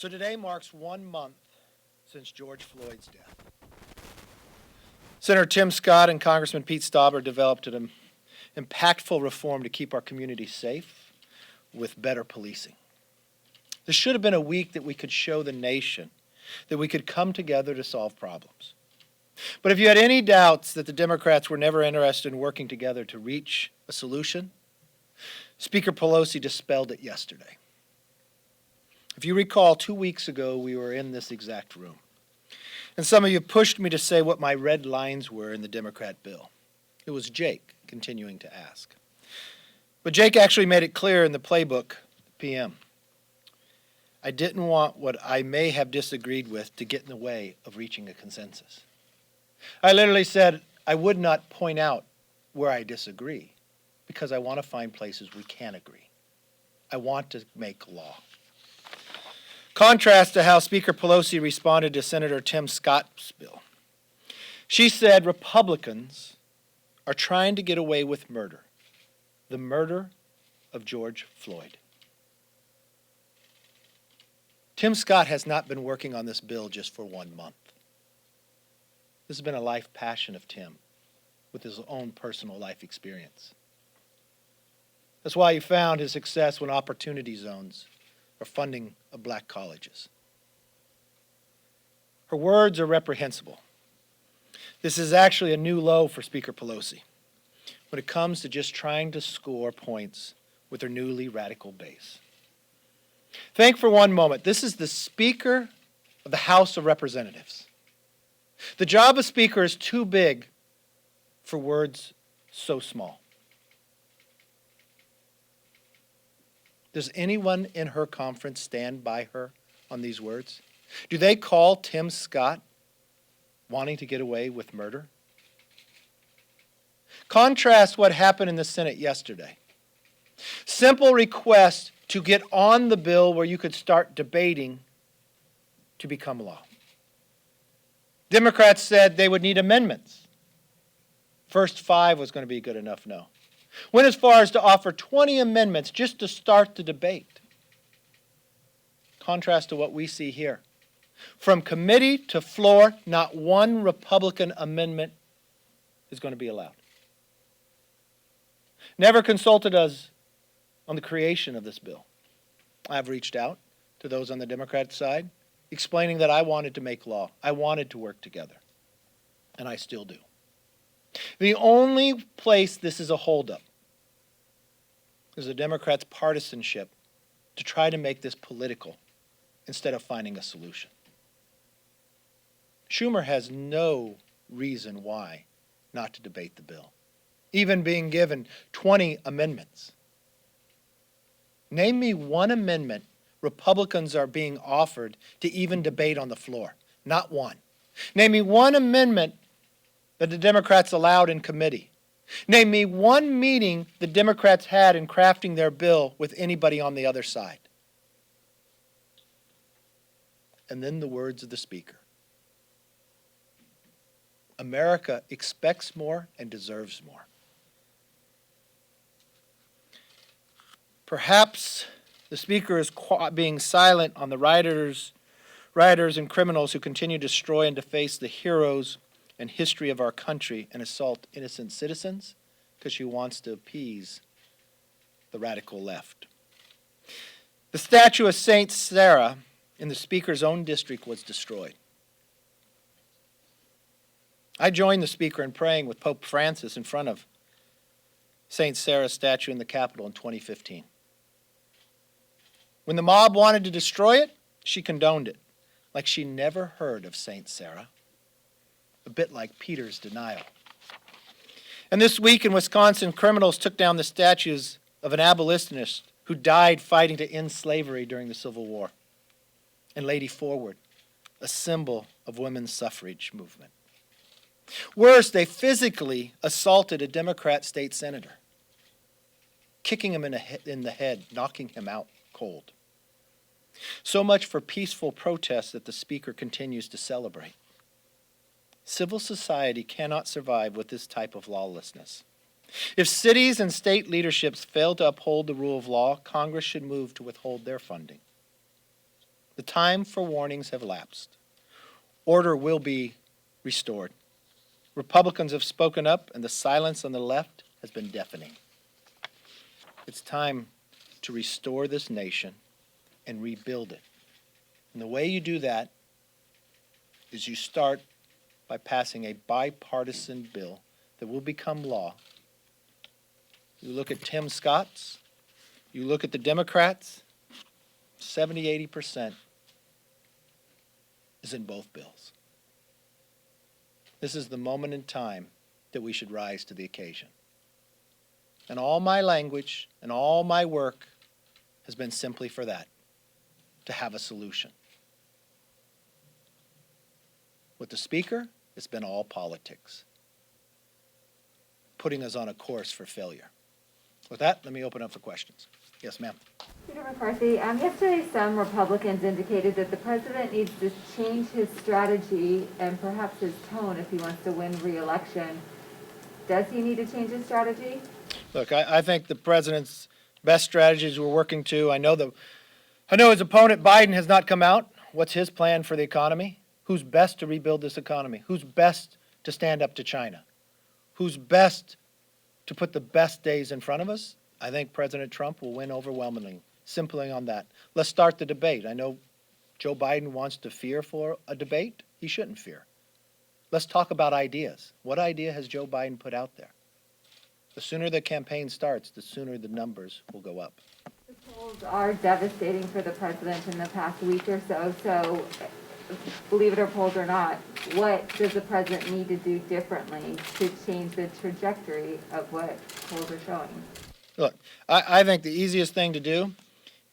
So today marks 1 month since George Floyd's death. Senator Tim Scott and Congressman Pete Stauber developed an impactful reform to keep our community safe with better policing. This should have been a week that we could show the nation that we could come together to solve problems. But if you had any doubts that the Democrats were never interested in working together to reach a solution, Speaker Pelosi dispelled it yesterday. If you recall, 2 weeks ago, we were in this exact room. And some of you pushed me to say what my red lines were in the Democrat bill. It was Jake continuing to ask. But Jake actually made it clear in the playbook, PM. I didn't want what I may have disagreed with to get in the way of reaching a consensus. I literally said I would not point out where I disagree because I want to find places we can agree. I want to make law. Contrast to how Speaker Pelosi responded to Senator Tim Scott's bill. She said Republicans are trying to get away with murder, the murder of George Floyd. Tim Scott has not been working on this bill just for 1 month. This has been a life passion of Tim with his own personal life experience. That's why he found his success when opportunity zones are funding of black colleges. Her words are reprehensible. This is actually a new low for Speaker Pelosi when it comes to just trying to score points with her newly radical base. Think for one moment, this is the Speaker of the House of Representatives. The job of Speaker is too big for words so small. Does anyone in her conference stand by her on these words? Do they call Tim Scott wanting to get away with murder? Contrast what happened in the Senate yesterday. Simple request to get on the bill where you could start debating to become law. Democrats said they would need amendments. First 5 was going to be good enough, no. Went as far as to offer 20 amendments just to start the debate. Contrast to what we see here. From committee to floor, not one Republican amendment is going to be allowed. Never consulted us on the creation of this bill. I've reached out to those on the Democrat side, explaining that I wanted to make law. I wanted to work together, and I still do. The only place this is a holdup is the Democrats' partisanship to try to make this political instead of finding a solution. Schumer has no reason why not to debate the bill, even being given 20 amendments. Name me one amendment Republicans are being offered to even debate on the floor. Not one. Name me one amendment that the Democrats allowed in committee. Name me one meeting the Democrats had in crafting their bill with anybody on the other side. And then the words of the Speaker. America expects more and deserves more. Perhaps the Speaker is being silent on the rioters and criminals who continue to destroy and deface the heroes and history of our country and assault innocent citizens because she wants to appease the radical left. The statue of Saint Sarah in the Speaker's own district was destroyed. I joined the Speaker in praying with Pope Francis in front of Saint Sarah's statue in the Capitol in 2015. When the mob wanted to destroy it, she condoned it, like she never heard of Saint Sarah. A bit like Peter's denial. And this week in Wisconsin, criminals took down the statues of an abolitionist who died fighting to end slavery during the Civil War, and Lady Forward, a symbol of women's suffrage movement. Worse, they physically assaulted a Democrat state senator, kicking him in the head, knocking him out cold. So much for peaceful protests that the Speaker continues to celebrate. Civil society cannot survive with this type of lawlessness. If cities and state leaderships fail to uphold the rule of law, Congress should move to withhold their funding. The time for warnings have lapsed. Order will be restored. Republicans have spoken up, and the silence on the left has been deafening. It's time to restore this nation and rebuild it. And the way you do that is you start by passing a bipartisan bill that will become law. You look at Tim Scott's, you look at the Democrats, 70, 80% is in both bills. This is the moment in time that we should rise to the occasion. And all my language and all my work has been simply for that, to have a solution. With the Speaker, it's been all politics, putting us on a course for failure. With that, let me open up for questions. Yes, ma'am. Senator McCarthy, yesterday some Republicans indicated that the president needs to change his strategy and perhaps his tone if he wants to win re-election. Does he need to change his strategy? Look, I think the president's best strategies we're working to. I know his opponent Biden has not come out. What's his plan for the economy? Who's best to rebuild this economy? Who's best to stand up to China? Who's best to put the best days in front of us? I think President Trump will win overwhelmingly, simply on that. Let's start the debate. I know Joe Biden wants to fear for a debate. He shouldn't fear. Let's talk about ideas. What idea has Joe Biden put out there? The sooner the campaign starts, the sooner the numbers will go up. The polls are devastating for the president in the past week or so. So, believe it or polls or not, what does the president need to do differently to change the trajectory of what polls are showing? Look, I think the easiest thing to do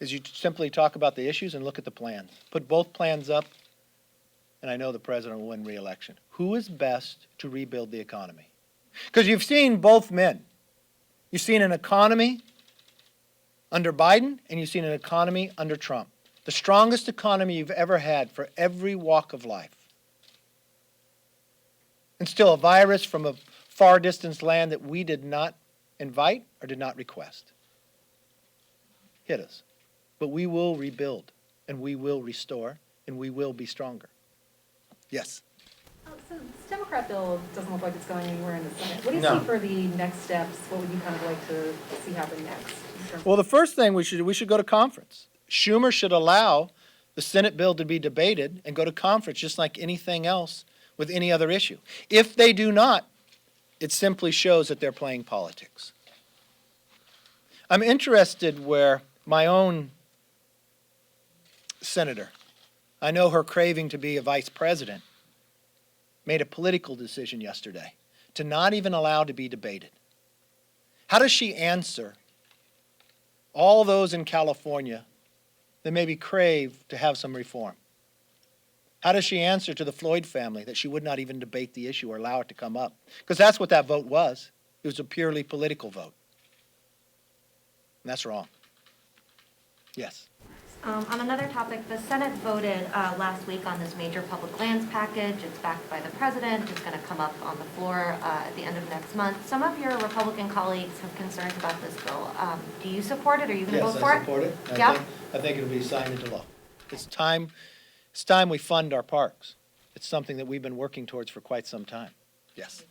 is you simply talk about the issues and look at the plans. Put both plans up, and I know the president will win re-election. Who is best to rebuild the economy? Because you've seen both men. You've seen an economy under Biden, and you've seen an economy under Trump. The strongest economy you've ever had for every walk of life. And still a virus from a far distant land that we did not invite or did not request hit us. But we will rebuild, and we will restore, and we will be stronger. Yes? So this Democrat bill doesn't look like it's going anywhere in the Senate. What do you No. see for the next steps? What would you kind of like to see happen next? Well, the first thing we should go to conference. Schumer should allow the Senate bill to be debated and go to conference just like anything else with any other issue. If they do not, it simply shows that they're playing politics. I'm interested where my own senator, I know her craving to be a vice president, made a political decision yesterday to not even allow to be debated. How does she answer all those in California that maybe crave to have some reform? How does she answer to the Floyd family that she would not even debate the issue or allow it to come up? Because that's what that vote was. It was a purely political vote. And that's wrong. Yes. On another topic, the Senate voted last week on this major public lands package. It's backed by the president. It's going to come up on the floor at the end of next month. Some of your Republican colleagues have concerns about this bill. Do you support it? Are you going to vote for it? Yes, I support it. Yeah. I think it'll be signed into law. It's time we fund our parks. It's something that we've been working towards for quite some time. Yes.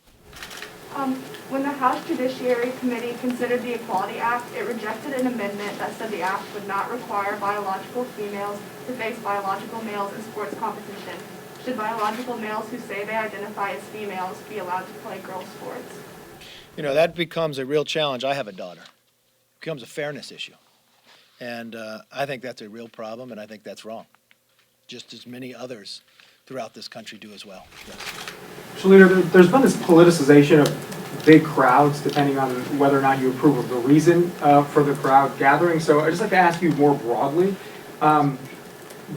When the House Judiciary Committee considered the Equality Act, it rejected an amendment that said the act would not require biological females to face biological males in sports competition. Should biological males who say they identify as females be allowed to play girls' sports? You know, that becomes a real challenge. I have a daughter. It becomes a fairness issue. And I think that's a real problem, and I think that's wrong, just as many others throughout this country do as well. Yes. So, Leader, there's been this politicization of big crowds, depending on whether or not you approve of the reason for the crowd gathering. So I'd just like to ask you more broadly,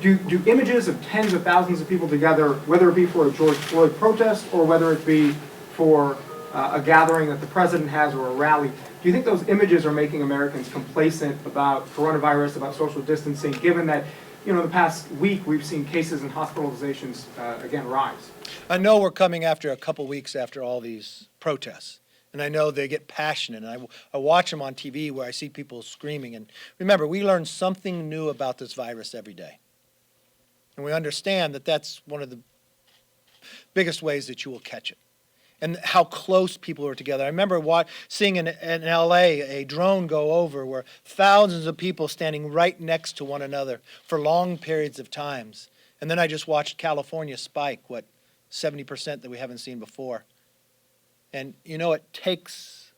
do images of tens of thousands of people together, whether it be for a George Floyd protest or whether it be for a gathering that the president has or a rally, do you think those images are making Americans complacent about coronavirus, about social distancing, given that, you know, the past week we've seen cases and hospitalizations again rise? I know we're coming after a couple weeks after all these protests, and I know they get passionate, and I watch them on TV where I see people screaming. And remember, we learn something new about this virus every day. And we understand that that's one of the biggest ways that you will catch it. And how close people are together. I remember seeing in L.A. a drone go over where thousands of people standing right next to one another for long periods of times. And then I just watched California spike, 70% that we haven't seen before. And you know, it takes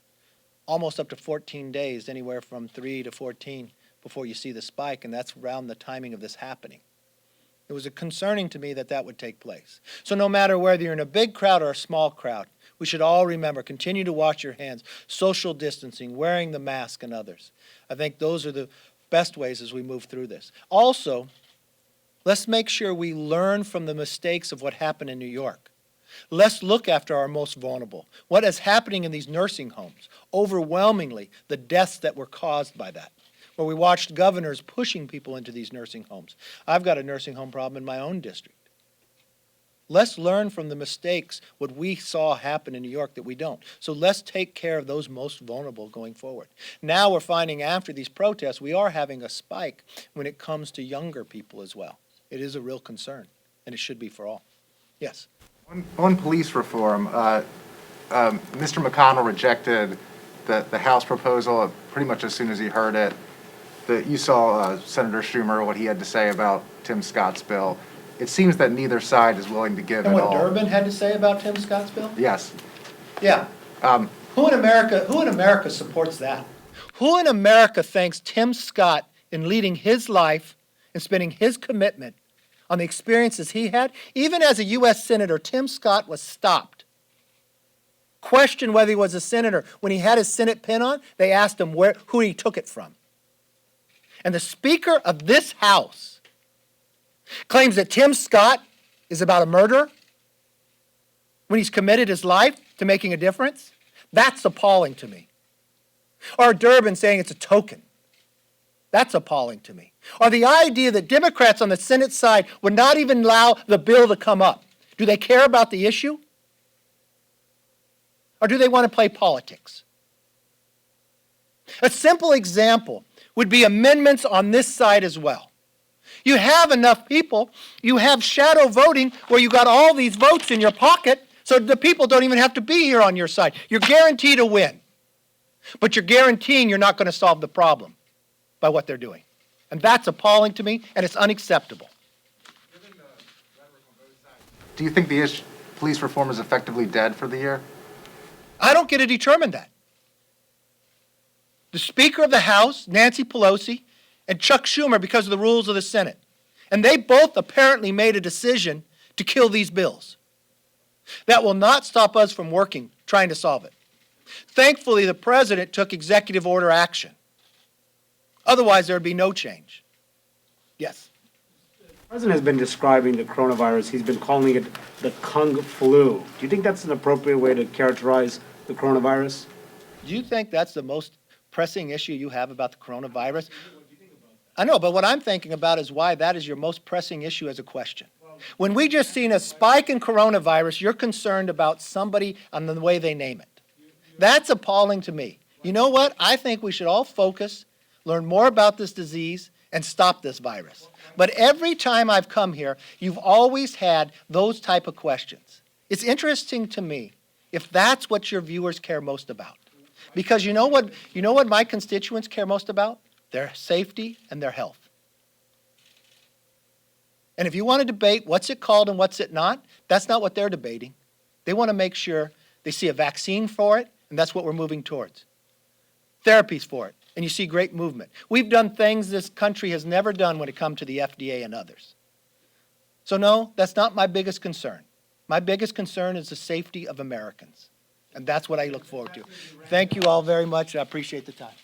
almost up to 14 days, anywhere from 3 to 14, before you see the spike, and that's around the timing of this happening. It was concerning to me that that would take place. So no matter whether you're in a big crowd or a small crowd, we should all remember, continue to wash your hands, social distancing, wearing the mask, and others. I think those are the best ways as we move through this. Also, let's make sure we learn from the mistakes of what happened in New York. Let's look after our most vulnerable. What is happening in these nursing homes? Overwhelmingly, the deaths that were caused by that. Where we watched governors pushing people into these nursing homes. I've got a nursing home problem in my own district. Let's learn from the mistakes, what we saw happen in New York that we don't. So let's take care of those most vulnerable going forward. Now we're finding after these protests, we are having a spike when it comes to younger people as well. It is a real concern, and it should be for all. Yes? On police reform, Mr. McConnell rejected the House proposal pretty much as soon as he heard it. You saw Senator Schumer, what he had to say about Tim Scott's bill. It seems that neither side is willing to give And at what all. Durbin had to say about Tim Scott's bill? Yes. Yeah. Who in America supports that? Who in America thanks Tim Scott in leading his life and spending his commitment on the experiences he had? Even as a U.S. Senator, Tim Scott was stopped. Questioned whether he was a senator. When he had his Senate pin on, they asked him who he took it from. And the Speaker of this House claims that Tim Scott is about a murderer when he's committed his life to making a difference? That's appalling to me. Or Durbin saying it's a token. That's appalling to me. Or the idea that Democrats on the Senate side would not even allow the bill to come up. Do they care about the issue? Or do they want to play politics? A simple example would be amendments on this side as well. You have enough people, you have shadow voting where you got all these votes in your pocket, so the people don't even have to be here on your side. You're guaranteed to win. But you're guaranteeing you're not going to solve the problem by what they're doing. And that's appalling to me, and it's unacceptable. Do you think the police reform is effectively dead for the year? I don't get to determine that. The Speaker of the House, Nancy Pelosi, and Chuck Schumer, because of the rules of the Senate. And they both apparently made a decision to kill these bills. That will not stop us from working, trying to solve it. Thankfully, the President took executive order action. Otherwise, there would be no change. Yes? The President has been describing the coronavirus, he's been calling it the Kung flu. Do you think that's an appropriate way to characterize the coronavirus? Do you think that's the most pressing issue you have about the coronavirus? I know, but what I'm thinking about is why that is your most pressing issue as a question. When we just seen a spike in coronavirus, you're concerned about somebody and the way they name it. That's appalling to me. You know what? I think we should all focus, learn more about this disease, and stop this virus. But every time I've come here, you've always had those type of questions. It's interesting to me if that's what your viewers care most about. Because you know what my constituents care most about? Their safety and their health. And if you want to debate what's it called and what's it not, that's not what they're debating. They want to make sure they see a vaccine for it, and that's what we're moving towards. Therapies for it, and you see great movement. We've done things this country has never done when it comes to the FDA and others. So no, that's not my biggest concern. My biggest concern is the safety of Americans. And that's what I look forward to. Thank you all very much. I appreciate the time.